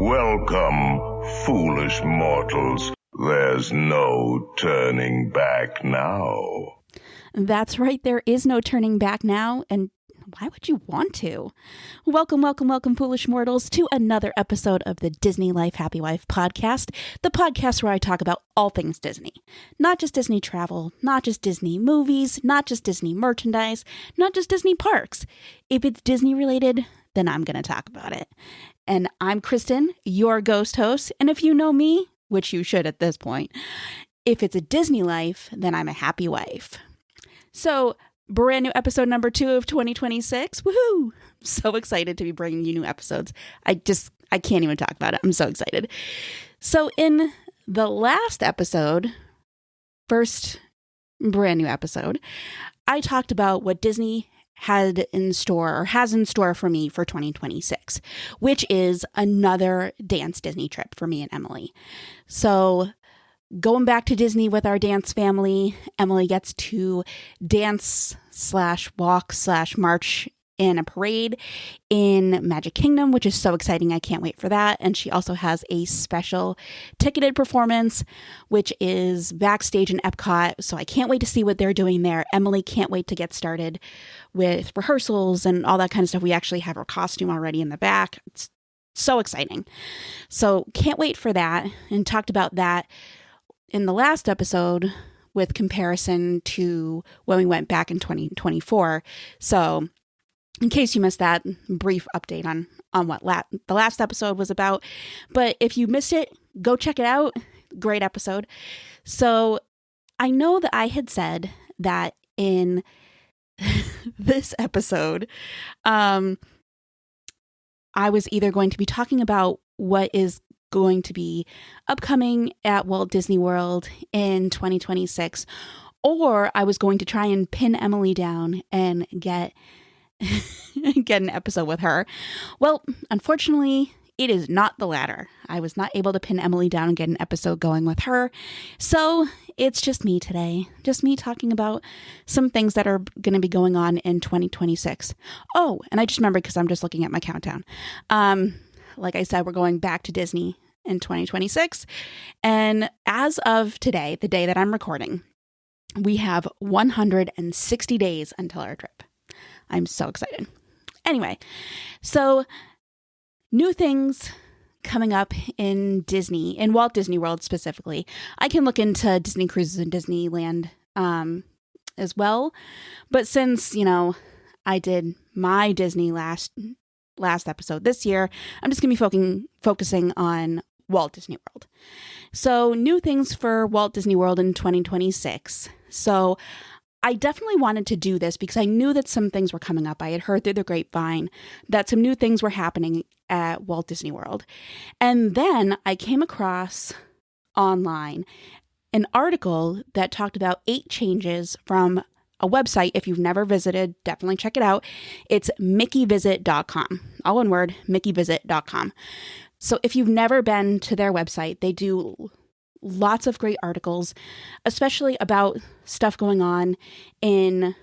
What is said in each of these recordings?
Welcome, foolish mortals. There's no turning back now. That's right, there is no turning back now, and why would you want to? Welcome, foolish mortals, to another episode of the Disney Life Happy Wife podcast, the podcast where I talk about all things Disney. Not just Disney travel, not just Disney movies, not just Disney merchandise, not just Disney parks. If it's Disney related, then I'm going to talk about it. And I'm Kristen, your ghost host, and if you know me, which you should at this point, if it's a Disney life, then I'm a happy wife. So, brand new episode number 2 of 2026. Woohoo! So excited to be bringing you new episodes. I can't even talk about it. I'm so excited. So in the last episode, first brand new episode, I talked about what Disney had in store or has in store for me for 2026, which is another dance Disney trip for me and Emily. So going back to Disney with our dance family, Emily gets to dance / walk / march in a parade in Magic Kingdom, which is so exciting. I can't wait for that. And she also has a special ticketed performance, which is backstage in Epcot. So I can't wait to see what they're doing there. Emily can't wait to get started with rehearsals and all that kind of stuff. We actually have her costume already in the back. It's so exciting. So can't wait for that, and talked about that in the last episode with comparison to when we went back in 2024. So in case you missed that, brief update on what the last episode was about. But if you missed it, go check it out. Great episode. So I know that I had said that in this episode, I was either going to be talking about what is going to be upcoming at Walt Disney World in 2026, or I was going to try and pin Emily down and get an episode with her. Well, unfortunately, it is not the latter. I was not able to pin Emily down and get an episode going with her. So it's just me today. Just me talking about some things that are going to be going on in 2026. Oh, and I just remembered because I'm just looking at my countdown. Like I said, we're going back to Disney in 2026. And as of today, the day that I'm recording, we have 160 days until our trip. I'm so excited. Anyway, so new things coming up in Disney, in Walt Disney World specifically. I can look into Disney Cruises and Disneyland as well. But since, I did my Disney last episode this year, I'm just going to be focusing on Walt Disney World. So new things for Walt Disney World in 2026. So I definitely wanted to do this because I knew that some things were coming up. I had heard through the grapevine that some new things were happening at Walt Disney World. And then I came across online an article that talked about 8 changes from a website. If you've never visited, definitely check it out. It's mickeyvisit.com. All one word, mickeyvisit.com. So if you've never been to their website, they do lots of great articles, especially about stuff going on in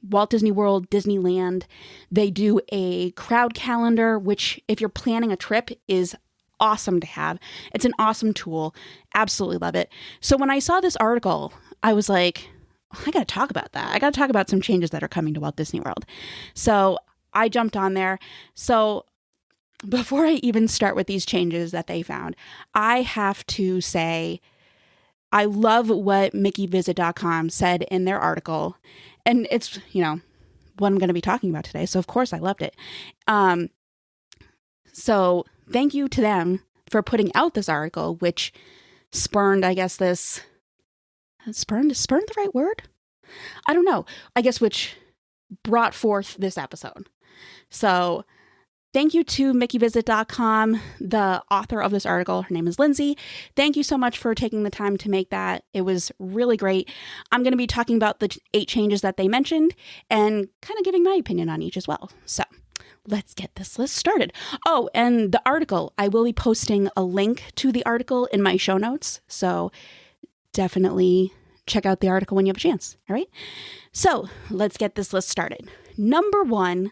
Walt Disney World, Disneyland. They do a crowd calendar, which if you're planning a trip is awesome to have. It's an awesome tool. Absolutely love it. So when I saw this article, I was like, I got to talk about that. I got to talk about some changes that are coming to Walt Disney World. So I jumped on there. So before I even start with these changes that they found, I have to say I love what mickeyvisit.com said in their article. And it's, what I'm going to be talking about today. So of course I loved it. So thank you to them for putting out this article, which spurned, I guess spurned the right word? I don't know. I guess which brought forth this episode. So thank you to mickeyvisit.com, the author of this article. Her name is Lindsay. Thank you so much for taking the time to make that. It was really great. I'm going to be talking about the 8 changes that they mentioned and kind of giving my opinion on each as well. So let's get this list started. Oh, and the article, I will be posting a link to the article in my show notes. So definitely check out the article when you have a chance. All right. So let's get this list started. Number 1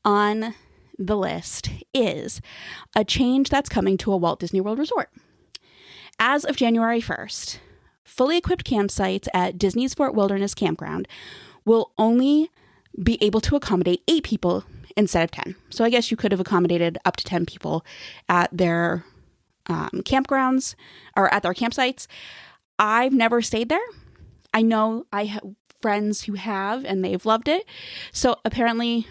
on the list is a change that's coming to a Walt Disney World resort. As of January 1st, fully equipped campsites at Disney's Fort Wilderness Campground will only be able to accommodate 8 people instead of 10. So I guess you could have accommodated up to 10 people at their campgrounds or at their campsites. I've never stayed there. I know I have friends who have, and they've loved it. So apparently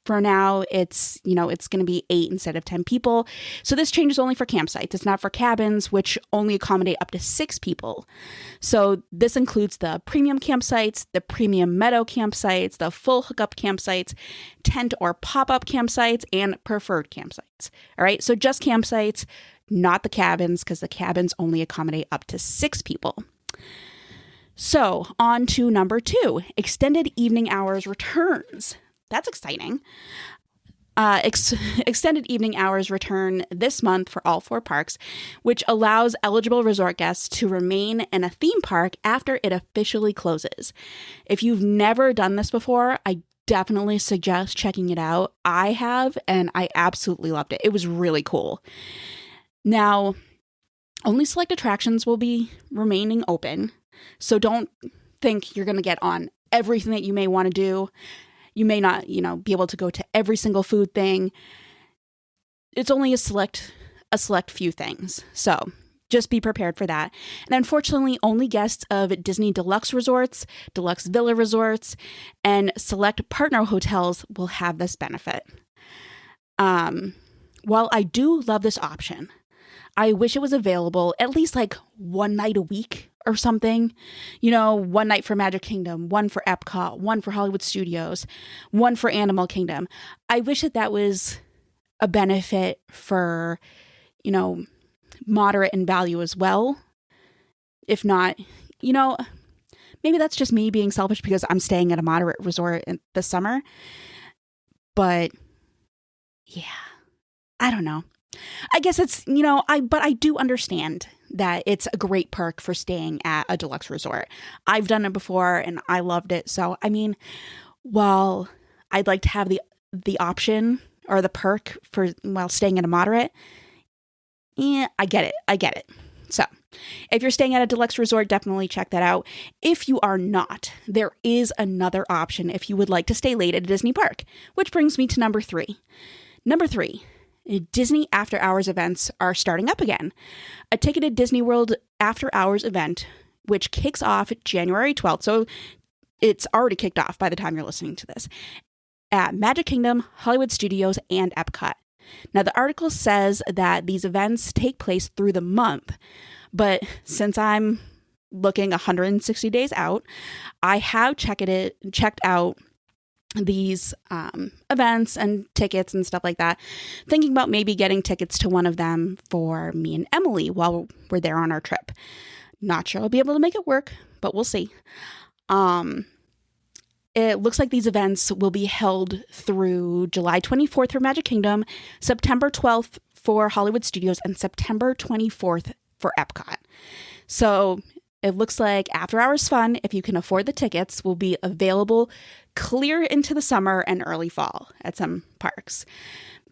for now, it's going to be 8 instead of 10 people. So this change is only for campsites. It's not for cabins, which only accommodate up to 6 people. So this includes the premium campsites, the premium meadow campsites, the full hookup campsites, tent or pop-up campsites, and preferred campsites. All right. So just campsites, not the cabins, because the cabins only accommodate up to 6 people. So on to number 2, extended evening hours returns. That's exciting. Extended evening hours return this month for all 4 parks, which allows eligible resort guests to remain in a theme park after it officially closes. If you've never done this before, I definitely suggest checking it out. I have, and I absolutely loved it. It was really cool. Now, only select attractions will be remaining open, so don't think you're going to get on everything that you may want to do. You may not, be able to go to every single food thing. It's only a select few things. So just be prepared for that. And unfortunately, only guests of Disney Deluxe Resorts, Deluxe Villa Resorts, and select partner hotels will have this benefit. While I do love this option, I wish it was available at least like one night a week or something. One night for Magic Kingdom, one for Epcot, one for Hollywood Studios, one for Animal Kingdom. I wish that was a benefit for, moderate in value as well. If not, maybe that's just me being selfish because I'm staying at a moderate resort this summer. But yeah, I don't know. I guess it's, but I do understand that it's a great perk for staying at a deluxe resort. I've done it before and I loved it. So, while I'd like to have the option or the perk for while staying at a moderate, I get it. So, if you're staying at a deluxe resort, definitely check that out. If you are not, there is another option if you would like to stay late at a Disney park, which brings me to number 3. Number 3. Disney After Hours events are starting up again. A ticketed Disney World After Hours event, which kicks off January 12th, so it's already kicked off by the time you're listening to this, at Magic Kingdom, Hollywood Studios, and Epcot. Now, the article says that these events take place through the month, but since I'm looking 160 days out, I have checked out these events and tickets and stuff like that, thinking about maybe getting tickets to one of them for me and Emily while we're there on our trip. Not sure I'll be able to make it work, but we'll see. It looks like these events will be held through July 24th for Magic Kingdom, September 12th for Hollywood Studios, and September 24th for Epcot. So it looks like After Hours fun, if you can afford the tickets, will be available clear into the summer and early fall at some parks.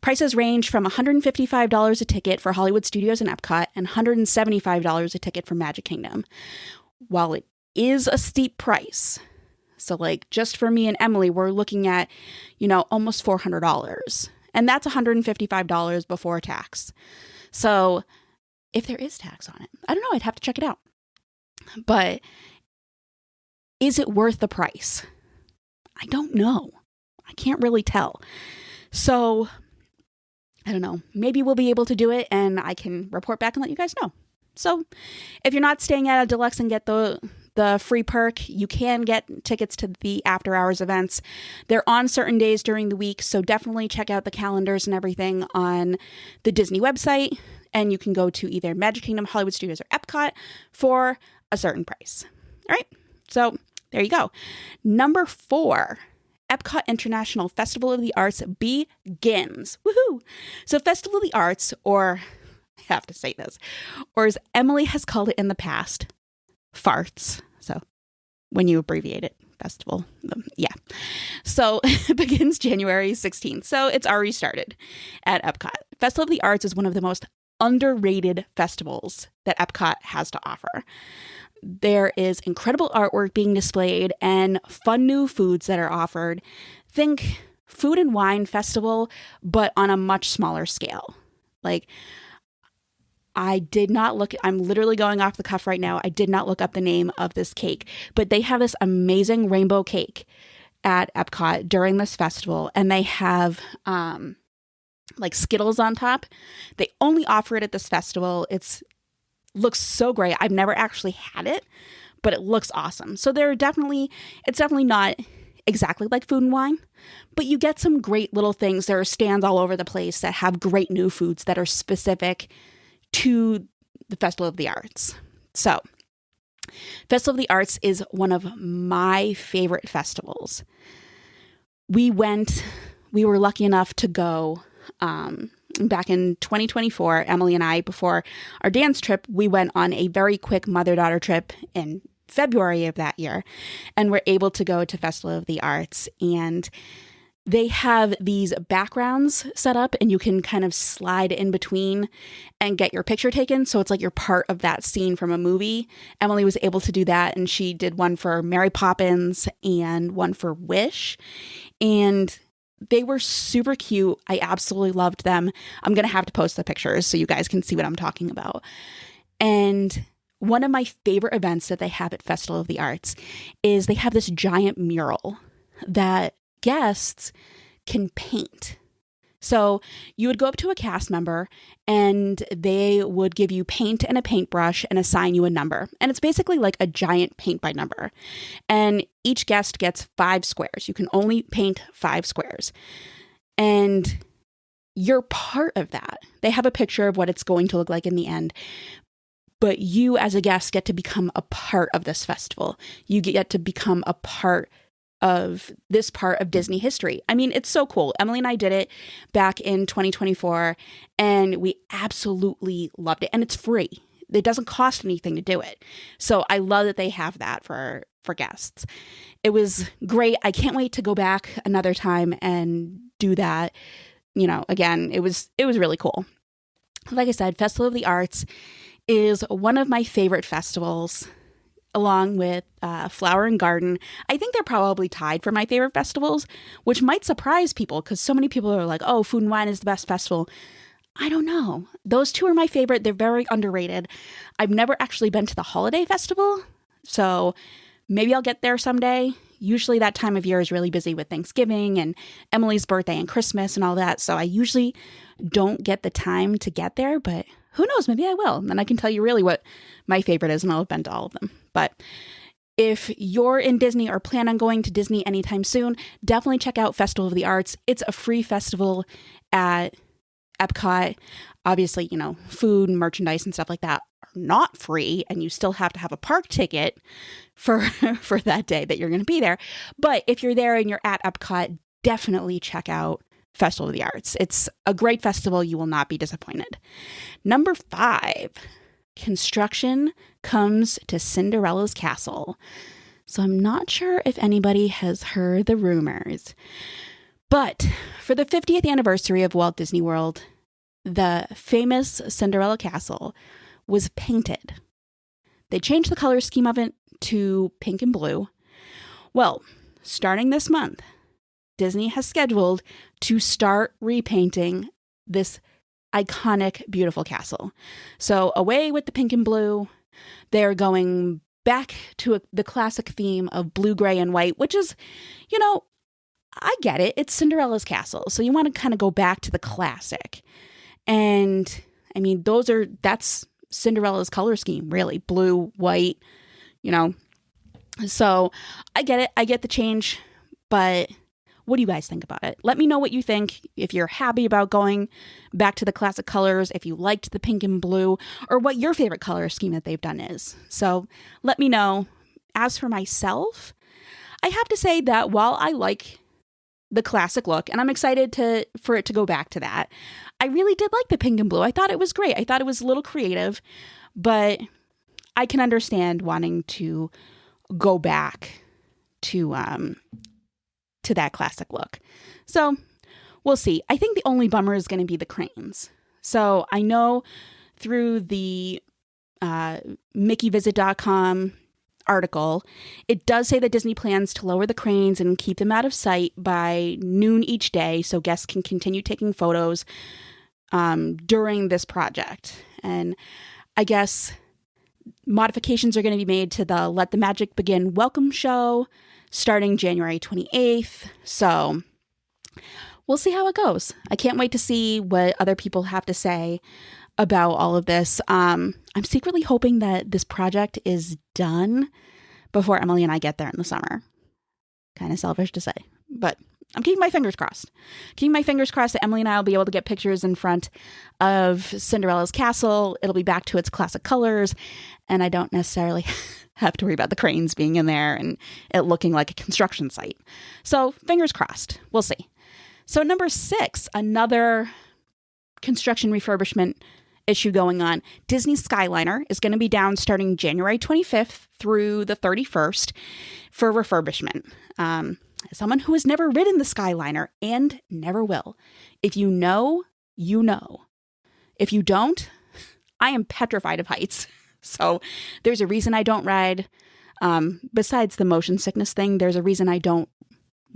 Prices range from $155 a ticket for Hollywood Studios and Epcot and $175 a ticket for Magic Kingdom. While it is a steep price, so just for me and Emily, we're looking at, almost $400. And that's $155 before tax. So if there is tax on it, I don't know, I'd have to check it out. But is it worth the price? I don't know. I can't really tell. So I don't know. Maybe we'll be able to do it and I can report back and let you guys know. So if you're not staying at a deluxe and get the free perk, you can get tickets to the after hours events. They're on certain days during the week. So definitely check out the calendars and everything on the Disney website. And you can go to either Magic Kingdom, Hollywood Studios, or Epcot for a certain price. All right. So there you go. Number 4, Epcot International Festival of the Arts begins. Woohoo! So Festival of the Arts, or I have to say this, or as Emily has called it in the past, farts. So when you abbreviate it, festival. Yeah. So it begins January 16th. So it's already started at Epcot. Festival of the Arts is one of the most underrated festivals that Epcot has to offer. There is incredible artwork being displayed and fun new foods that are offered. Think food and wine festival, but on a much smaller scale. Like, I did not look, I'm literally going off the cuff right now. I did not look up the name of this cake, but they have this amazing rainbow cake at Epcot during this festival, and they have like Skittles on top. They only offer it at this festival. It's looks so great. I've never actually had it, but it looks awesome. So it's definitely not exactly like food and wine, but you get some great little things. There are stands all over the place that have great new foods that are specific to the Festival of the Arts. So Festival of the Arts is one of my favorite festivals. We were lucky enough to go back in 2024, Emily and I, before our dance trip, we went on a very quick mother-daughter trip in February of that year, and we're able to go to Festival of the Arts, and they have these backgrounds set up, and you can kind of slide in between and get your picture taken, so it's like you're part of that scene from a movie. Emily was able to do that, and she did one for Mary Poppins and one for Wish, and they were super cute. I absolutely loved them. I'm going to have to post the pictures so you guys can see what I'm talking about. And one of my favorite events that they have at Festival of the Arts is they have this giant mural that guests can paint. So you would go up to a cast member and they would give you paint and a paintbrush and assign you a number. And it's basically like a giant paint by number. And each guest gets 5 squares. You can only paint 5 squares. And you're part of that. They have a picture of what it's going to look like in the end. But you as a guest get to become a part of this festival. You get to become a part of this part of Disney history. I mean, it's so cool. Emily and I did it back in 2024 and we absolutely loved it. And it's free. It doesn't cost anything to do it. So I love that they have that for guests. It was great. I can't wait to go back another time and do that. You know, again, it was really cool. Like I said, Festival of the Arts is one of my favorite festivals, along with Flower and Garden. I think they're probably tied for my favorite festivals, which might surprise people because so many people are like, oh, Food and Wine is the best festival. I don't know. Those two are my favorite. They're very underrated. I've never actually been to the Holiday Festival, so maybe I'll get there someday. Usually that time of year is really busy with Thanksgiving and Emily's birthday and Christmas and all that, so I usually don't get the time to get there, but who knows, maybe I will. And then I can tell you really what my favorite is, and I'll have been to all of them. But if you're in Disney or plan on going to Disney anytime soon, definitely check out Festival of the Arts. It's a free festival at Epcot. Obviously, you know, food and merchandise and stuff like that are not free, and you still have to have a park ticket for that day that you're going to be there. But if you're there and you're at Epcot, definitely check out Festival of the Arts. It's a great festival. You will not be disappointed. Number 5, construction comes to Cinderella's castle. So I'm not sure if anybody has heard the rumors, but for the 50th anniversary of Walt Disney World, the famous Cinderella castle was painted. They changed the color scheme of it to pink and blue. Well, starting this month, Disney has scheduled to start repainting this iconic, beautiful castle. So away with the pink and blue, they're going back to the classic theme of blue, gray, and white, which is, you know, I get it. It's Cinderella's castle. So you want to kind of go back to the classic. And I mean, that's Cinderella's color scheme, really. Blue, white, you know. So I get it. I get the change, but what do you guys think about it? Let me know what you think. If you're happy about going back to the classic colors, if you liked the pink and blue, or what your favorite color scheme that they've done is. So let me know. As for myself, I have to say that while I like the classic look, and I'm excited for it to go back to that, I really did like the pink and blue. I thought it was great. I thought it was a little creative, but I can understand wanting to go back to that classic look. So we'll see. I think the only bummer is going to be the cranes. So I know through the MickeyVisit.com article, it does say that Disney plans to lower the cranes and keep them out of sight by noon each day so guests can continue taking photos during this project. And I guess modifications are going to be made to the Let the Magic Begin welcome show starting January 28th. So we'll see how it goes. I can't wait to see what other people have to say about all of this. I'm secretly hoping that this project is done before Emily and I get there in the summer. Kind of selfish to say, but I'm keeping my fingers crossed. Keeping my fingers crossed that Emily and I will be able to get pictures in front of Cinderella's castle. It'll be back to its classic colors, and I don't necessarily have to worry about the cranes being in there and it looking like a construction site. So fingers crossed. We'll see. So number 6, another construction refurbishment issue going on. Disney Skyliner is going to be down starting January 25th through the 31st for refurbishment. As someone who has never ridden the Skyliner and never will, if you know, you know. If you don't, I am petrified of heights. So there's a reason I don't ride. Besides the motion sickness thing, there's a reason I don't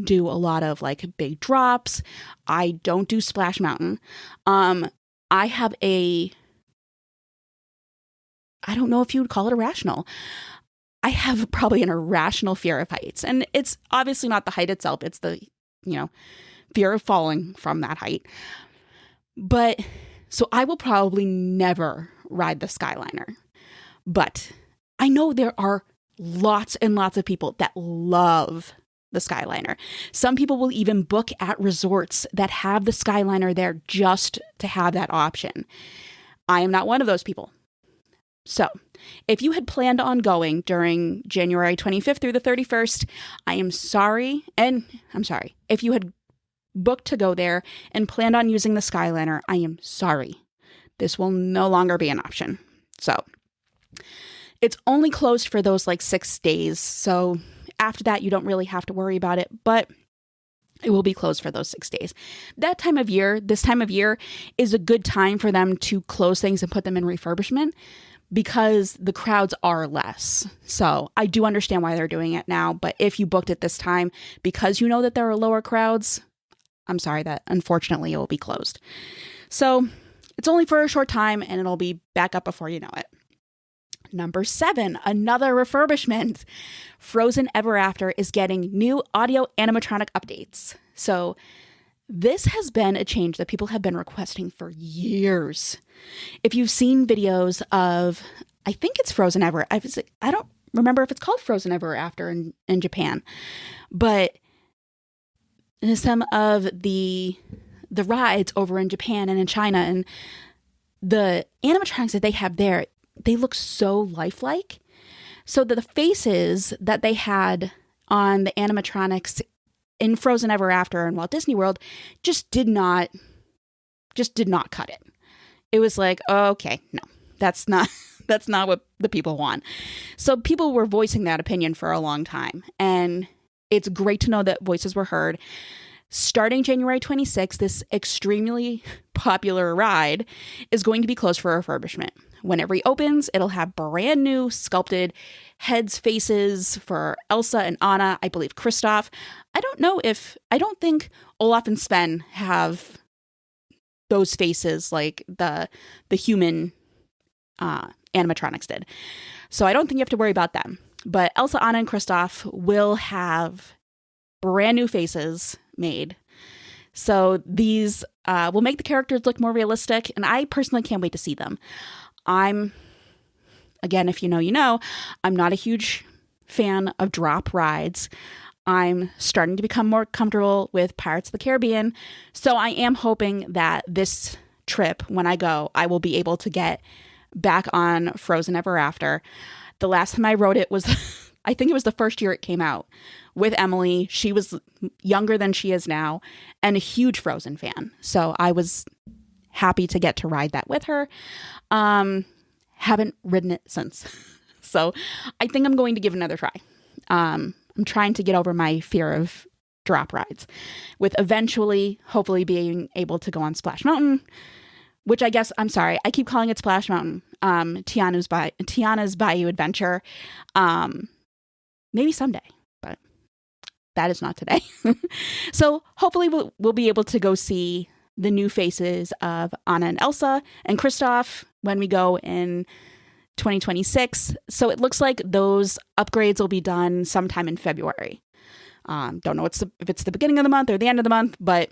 do a lot of like big drops. I don't do Splash Mountain. I have I don't know if you would call it irrational. I have probably an irrational fear of heights. And it's obviously not the height itself. It's the, fear of falling from that height. But so I will probably never ride the Skyliner. But I know there are lots and lots of people that love the Skyliner. Some people will even book at resorts that have the Skyliner there just to have that option. I am not one of those people. So, if you had planned on going during January 25th through the 31st, I am sorry. And I'm sorry. If you had booked to go there and planned on using the Skyliner, I am sorry. This will no longer be an option. So, it's only closed for those 6 days. So, after that, you don't really have to worry about it, but it will be closed for those 6 days. This time of year, is a good time for them to close things and put them in refurbishment because the crowds are less. So I do understand why they're doing it now, but if you booked it this time, because you know that there are lower crowds, I'm sorry that unfortunately it will be closed. So it's only for a short time and it'll be back up before you know it. Number 7, another refurbishment. Frozen Ever After is getting new audio animatronic updates. So this has been a change that people have been requesting for years. If you've seen videos of, I think it's Frozen Ever. I don't remember if it's called Frozen Ever After in Japan, but some of the rides over in Japan and in China and the animatronics that they have there, they look so lifelike. So the faces that they had on the animatronics in Frozen Ever After and Walt Disney World just did not cut it. It was like, oh, okay, no, that's not what the people want. So people were voicing that opinion for a long time. And it's great to know that voices were heard. Starting January 26th, this extremely popular ride is going to be closed for refurbishment. When it reopens, it'll have brand new sculpted heads, faces for Elsa and Anna, I believe Kristoff. I don't think Olaf and Sven have those faces like the human animatronics did. So I don't think you have to worry about them. But Elsa, Anna, and Kristoff will have brand new faces made. So these will make the characters look more realistic, and I personally can't wait to see them. Again, if you know, you know, I'm not a huge fan of drop rides. I'm starting to become more comfortable with Pirates of the Caribbean. So I am hoping that this trip, when I go, I will be able to get back on Frozen Ever After. The last time I rode it was, I think it was the first year it came out with Emily. She was younger than she is now and a huge Frozen fan. So I was happy to get to ride that with her. Haven't ridden it since. So I think I'm going to give it another try. I'm trying to get over my fear of drop rides, with eventually, hopefully being able to go on Splash Mountain, which I guess, I'm sorry, I keep calling it Splash Mountain, Tiana's Bayou Adventure, maybe someday, but that is not today. So hopefully we'll be able to go see the new faces of Anna and Elsa and Kristoff when we go in 2026. So it looks like those upgrades will be done sometime in February. Don't know if it's the beginning of the month or the end of the month, but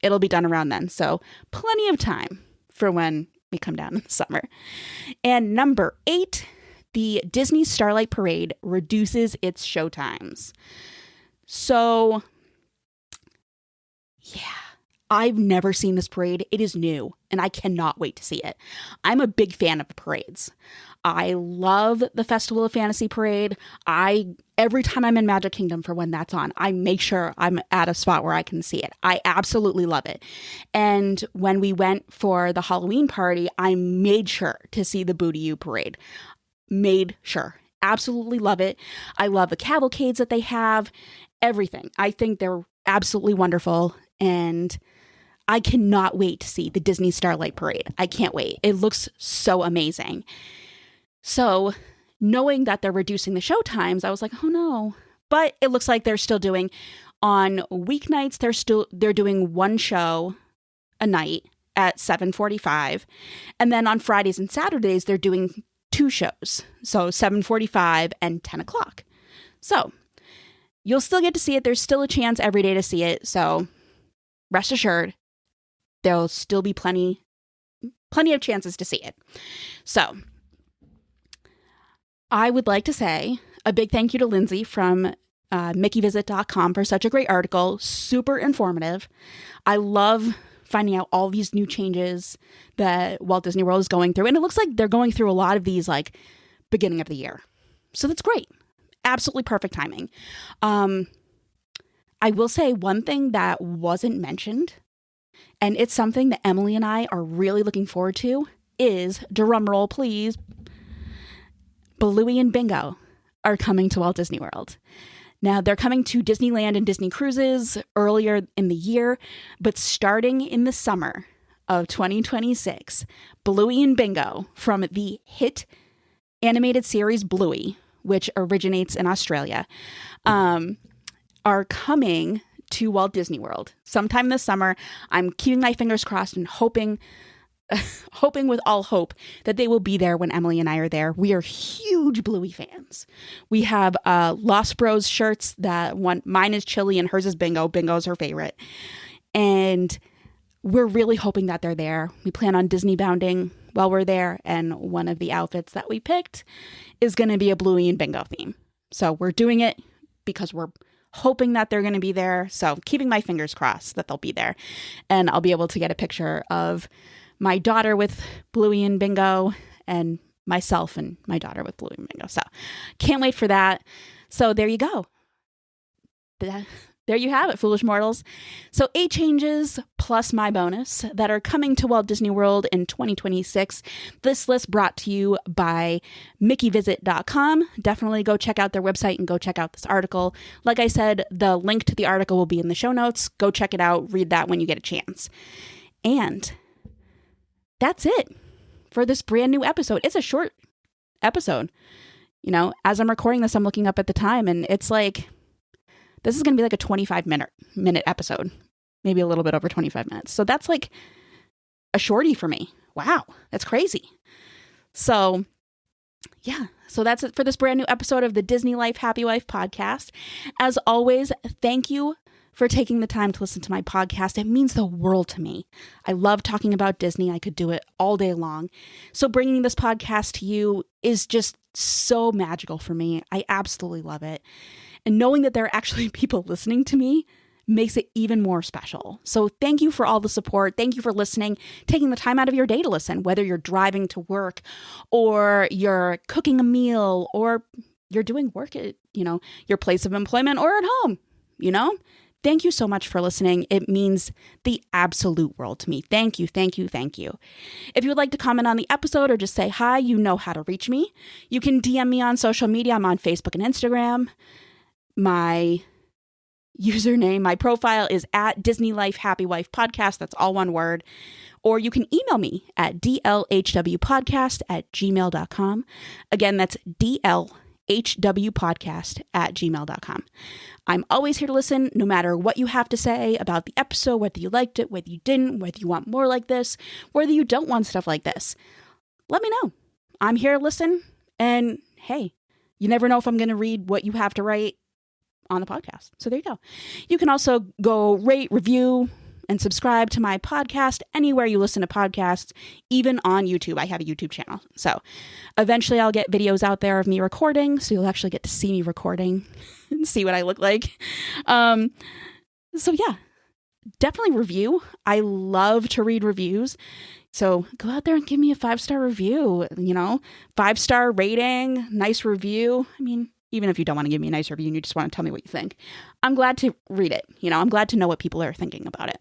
it'll be done around then. So plenty of time for when we come down in the summer. And number 8, the Disney Starlight Parade reduces its show times. So, yeah, I've never seen this parade. It is new, and I cannot wait to see it. I'm a big fan of parades. I love the Festival of Fantasy Parade. Every time I'm in Magic Kingdom for when that's on, I make sure I'm at a spot where I can see it. I absolutely love it. And when we went for the Halloween party, I made sure to see the Booty You Parade. Made sure. Absolutely love it. I love the cavalcades that they have. Everything. I think they're absolutely wonderful. And I cannot wait to see the Disney Starlight Parade. I can't wait. It looks so amazing. So knowing that they're reducing the show times, I was like, oh no. But it looks like they're still doing, on weeknights, they're doing one show a night at 7:45. And then on Fridays and Saturdays, they're doing 2 shows. So 7:45 and 10 o'clock. So you'll still get to see it. There's still a chance every day to see it. So rest assured, there'll still be plenty of chances to see it. So I would like to say a big thank you to Lindsay from mickeyvisit.com for such a great article. Super informative. I love finding out all these new changes that Walt Disney World is going through. And it looks like they're going through a lot of these like beginning of the year. So that's great. Absolutely perfect timing. I will say one thing that wasn't mentioned, and it's something that Emily and I are really looking forward to, is, drumroll please, Bluey and Bingo are coming to Walt Disney World. Now, they're coming to Disneyland and Disney Cruises earlier in the year, but starting in the summer of 2026, Bluey and Bingo from the hit animated series Bluey, which originates in Australia, are coming to Walt Disney World sometime this summer. I'm keeping my fingers crossed and hoping with all hope that they will be there when Emily and I are there. We are huge Bluey fans. We have Lost Bros shirts mine is Chili and hers is Bingo. Bingo's her favorite. And we're really hoping that they're there. We plan on Disney bounding while we're there. And one of the outfits that we picked is going to be a Bluey and Bingo theme. So we're doing it because we're hoping that they're going to be there. So keeping my fingers crossed that they'll be there. And I'll be able to get a picture of my daughter with Bluey and Bingo and myself and my daughter with Bluey and Bingo. So can't wait for that. So there you go. There you have it, Foolish Mortals. So 8 changes plus my bonus that are coming to Walt Disney World in 2026. This list brought to you by mickeyvisit.com. Definitely go check out their website and go check out this article. Like I said, the link to the article will be in the show notes. Go check it out. Read that when you get a chance. And that's it for this brand new episode. It's a short episode. You know, as I'm recording this, I'm looking up at the time and it's like, this is going to be like a 25-minute episode, maybe a little bit over 25 minutes. So that's like a shorty for me. Wow, that's crazy. So yeah, so that's it for this brand new episode of the Disney Life Happy Wife podcast. As always, thank you for taking the time to listen to my podcast. It means the world to me. I love talking about Disney. I could do it all day long. So bringing this podcast to you is just so magical for me. I absolutely love it. And knowing that there are actually people listening to me makes it even more special. So thank you for all the support. Thank you for listening, taking the time out of your day to listen, whether you're driving to work or you're cooking a meal or you're doing work at, your place of employment or at home, Thank you so much for listening. It means the absolute world to me. Thank you, thank you, thank you. If you would like to comment on the episode or just say hi, you know how to reach me. You can DM me on social media. I'm on Facebook and Instagram. My username, my profile is at Disney Life Happy Wife Podcast. That's all one word. Or you can email me at dlhwpodcast@gmail.com. Again, that's dlhwpodcast@gmail.com. I'm always here to listen, no matter what you have to say about the episode, whether you liked it, whether you didn't, whether you want more like this, whether you don't want stuff like this. Let me know. I'm here to listen. And hey, you never know if I'm going to read what you have to write on the podcast. So there you go. You can also go rate, review, and subscribe to my podcast anywhere you listen to podcasts, even on YouTube. I have a YouTube channel. So eventually I'll get videos out there of me recording, so you'll actually get to see me recording and see what I look like. So yeah, definitely review. I love to read reviews. So go out there and give me a 5-star review, 5-star rating, nice review. I mean, even if you don't want to give me a nice review and you just want to tell me what you think, I'm glad to read it. I'm glad to know what people are thinking about it.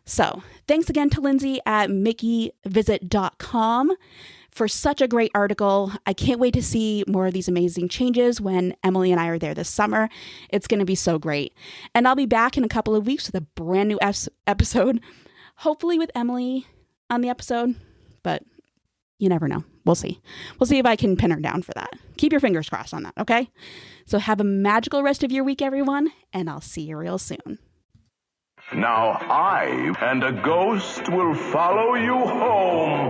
So thanks again to Lindsay at mickeyvisit.com for such a great article. I can't wait to see more of these amazing changes when Emily and I are there this summer. It's going to be so great. And I'll be back in a couple of weeks with a brand new episode, hopefully with Emily on the episode, but you never know. We'll see. We'll see if I can pin her down for that. Keep your fingers crossed on that, okay? So have a magical rest of your week, everyone, and I'll see you real soon. Now I and a ghost will follow you home.